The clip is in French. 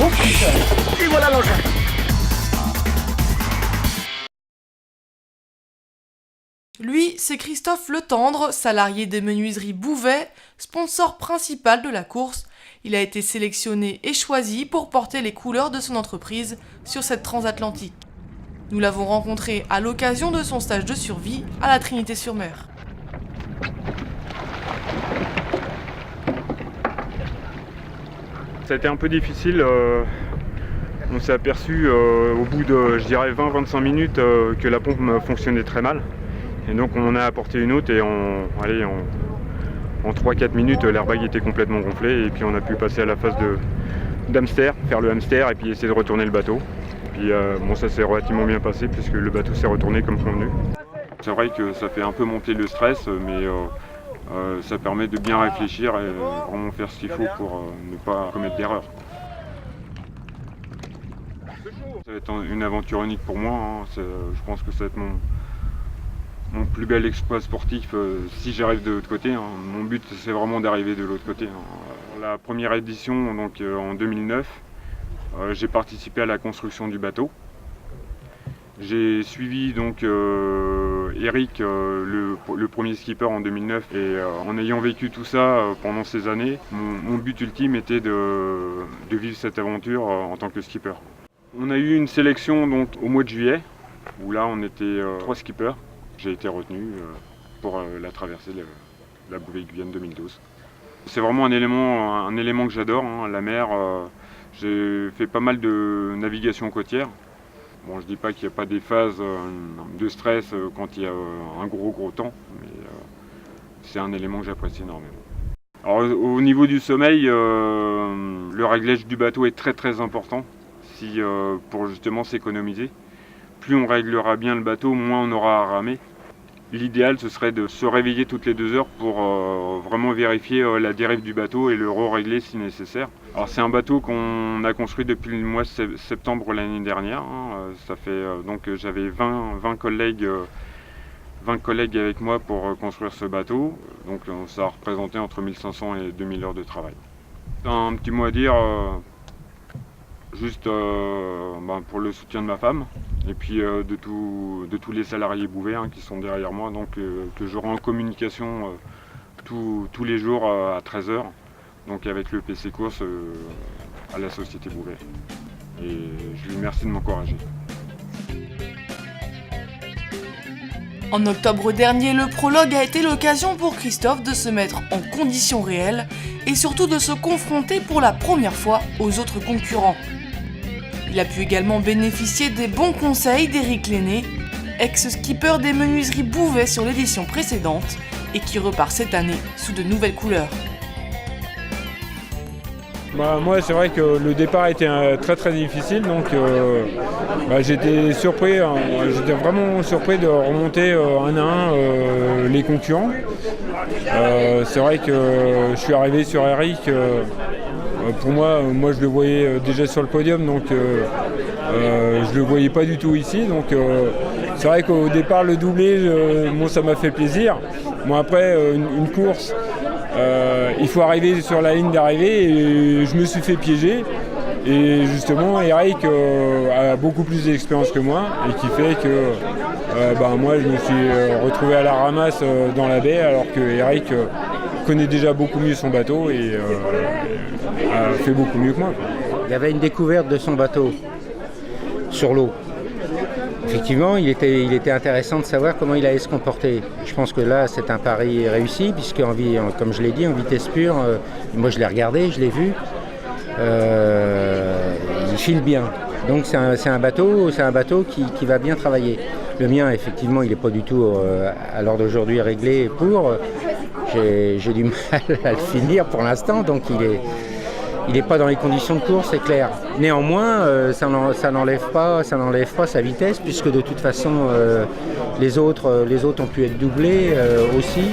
mon cul. Et voilà l'engin. Lui, c'est Christophe Letendre, salarié des menuiseries Bouvet, sponsor principal de la course. Il a été sélectionné et choisi pour porter les couleurs de son entreprise sur cette transatlantique. Nous l'avons rencontré à l'occasion de son stage de survie à la Trinité-sur-Mer. Ça a été un peu difficile. On s'est aperçu au bout de, je dirais, 20-25 minutes que la pompe fonctionnait très mal. Et donc on en a apporté une autre et en 3-4 minutes l'airbag était complètement gonflé et puis on a pu passer à la phase d'hamster, faire le hamster et puis essayer de retourner le bateau. Et puis ça s'est relativement bien passé puisque le bateau s'est retourné comme convenu. C'est vrai que ça fait un peu monter le stress mais ça permet de bien réfléchir et vraiment faire ce qu'il faut pour ne pas commettre d'erreur. Ça va être une aventure unique pour moi, hein. Je pense que ça va être mon plus bel exploit sportif si j'arrive de l'autre côté. Hein. Mon but c'est vraiment d'arriver de l'autre côté. Hein. La première édition donc, en 2009, j'ai participé à la construction du bateau. J'ai suivi donc Eric, le premier skipper en 2009 et en ayant vécu tout ça pendant ces années, mon but ultime était de vivre cette aventure en tant que skipper. On a eu une sélection donc, au mois de juillet où là on était 3 skippers. J'ai été retenu pour la traversée de la Bouvet-Guyane 2012. C'est vraiment un élément que j'adore, hein, la mer. J'ai fait pas mal de navigation côtière. Bon, je dis pas qu'il n'y a pas des phases de stress quand il y a un gros temps, mais c'est un élément que j'apprécie énormément. Alors, au niveau du sommeil, le réglage du bateau est très important pour justement s'économiser. Plus on réglera bien le bateau, moins on aura à ramer. L'idéal, ce serait de se réveiller toutes les 2 heures pour vraiment vérifier la dérive du bateau et le régler si nécessaire. Alors c'est un bateau qu'on a construit depuis le mois de septembre l'année dernière. Hein. Ça fait donc j'avais 20 collègues avec moi pour construire ce bateau. Donc ça a représenté entre 1500 et 2000 heures de travail. Un petit mot à dire. Juste pour le soutien de ma femme et puis de tous les salariés Bouvet qui sont derrière moi, donc que j'aurai en communication tous les jours à 13h, donc avec le PC Course à la société Bouvet. Et je lui remercie de m'encourager. En octobre dernier, le prologue a été l'occasion pour Christophe de se mettre en conditions réelles et surtout de se confronter pour la première fois aux autres concurrents. Il a pu également bénéficier des bons conseils d'Éric Lenné, ex-skipper des menuiseries Bouvet sur l'édition précédente et qui repart cette année sous de nouvelles couleurs. Moi, c'est vrai que le départ était très difficile, donc j'étais surpris, j'étais vraiment surpris de remonter un à un les concurrents. C'est vrai que je suis arrivé sur Eric. Pour moi, je le voyais déjà sur le podium, donc je le voyais pas du tout ici. Donc c'est vrai qu'au départ, le doublé, ça m'a fait plaisir. Après, une course, il faut arriver sur la ligne d'arrivée et je me suis fait piéger. Et justement, Eric a beaucoup plus d'expérience que moi et qui fait que moi, je me suis retrouvé à la ramasse dans la baie alors que Eric connaît déjà beaucoup mieux son bateau et a fait beaucoup mieux que moi. Il y avait une découverte de son bateau sur l'eau. Effectivement, il était intéressant de savoir comment il allait se comporter. Je pense que là, c'est un pari réussi, puisque, comme je l'ai dit, en vitesse pure, moi je l'ai regardé, je l'ai vu, il file bien. Donc c'est un bateau qui va bien travailler. Le mien, effectivement, il n'est pas du tout à l'heure d'aujourd'hui réglé pour. J'ai du mal à le finir pour l'instant, donc il n'est pas dans les conditions de course, c'est clair. Néanmoins, ça n'enlève pas sa vitesse, puisque de toute façon, les autres ont pu être doublés aussi.